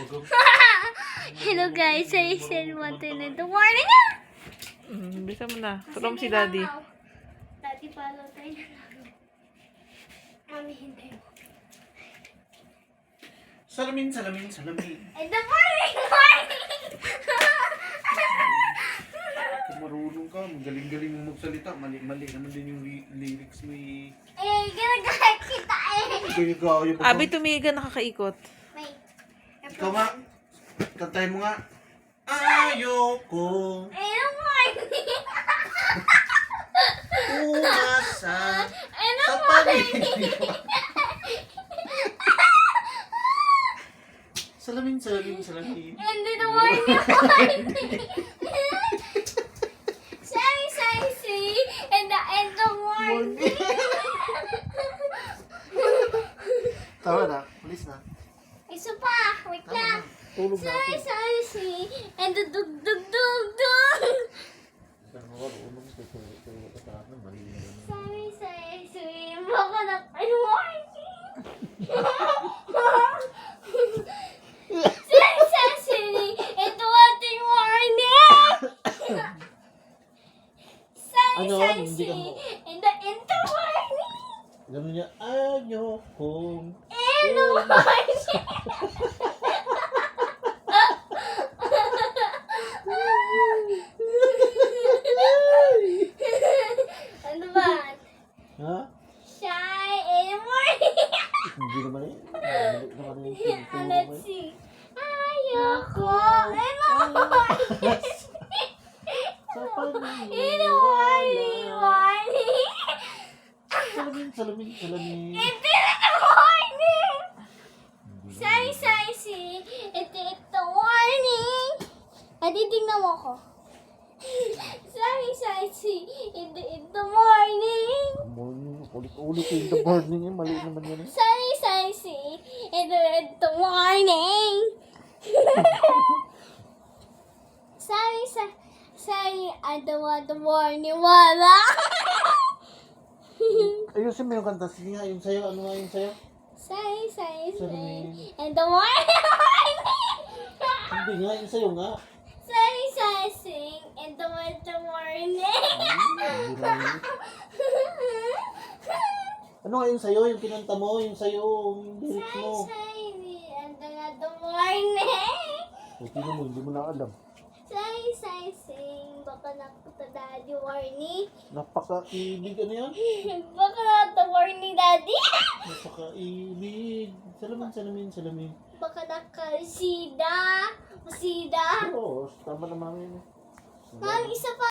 Hello guys, I said wanted in the morning. Bisa mo na. Tulong si Daddy. Daddy, follow tayo na lang. Mami, hindi. Salamin. In the morning! Marunong ka, magaling-galing mo magsalita. Mali-mali naman din yung lyrics mo eh. Eh, ginagaya kita eh. Gaya ba? Abi, tumiga nakakaikot. Wait. Ikaw nga, kantahin mo nga. Ayoko In the morning! umasa In the sa morning! paligid. Salamin. In the morning! Say, in the morning! Tawa na, please na. Isa pa, wait lang. Tulog na ako. Say, and the dug. Say, baka na kayo Say, ito ating warning! Ano? Hindi ka mo. In the warning! Gano'n niya, ayokong In the warning! Ano ba? Ha? Shy in the morning! Hindi naman eh. Mali naman yung pinto mo Let's eh. see. Ayoko in the morning! Sa paligid. In the morning! Salamin. Ito na the morning! Say, ito warning! Tingnan mo ko. Say, ito morning! Morning, ulit yung the morning eh. Mali naman yan eh. Say, ito warning! Say, I don't want the warning, wala! Ayusin mo yung kanta. Sige nga, yung sayo. Ano nga yung sayo? Say, Salamin. and the warning! Hindi nga, yung sayo nga. Say, and the warning! Hindi naman yun. Ano nga yung sayo? Yung kinanta mo? Yung sayo? Yung lyrics mo? Say, and the warning! Hindi mo, hindi mo na alam. Say, baka nakuta daddy warning. Napaka-ibig. Ano yan? Baka nakuta warning daddy. Napaka-ibig. Salamin. Baka nakasida. Oo, tama na mami. Ma'am, isa pa.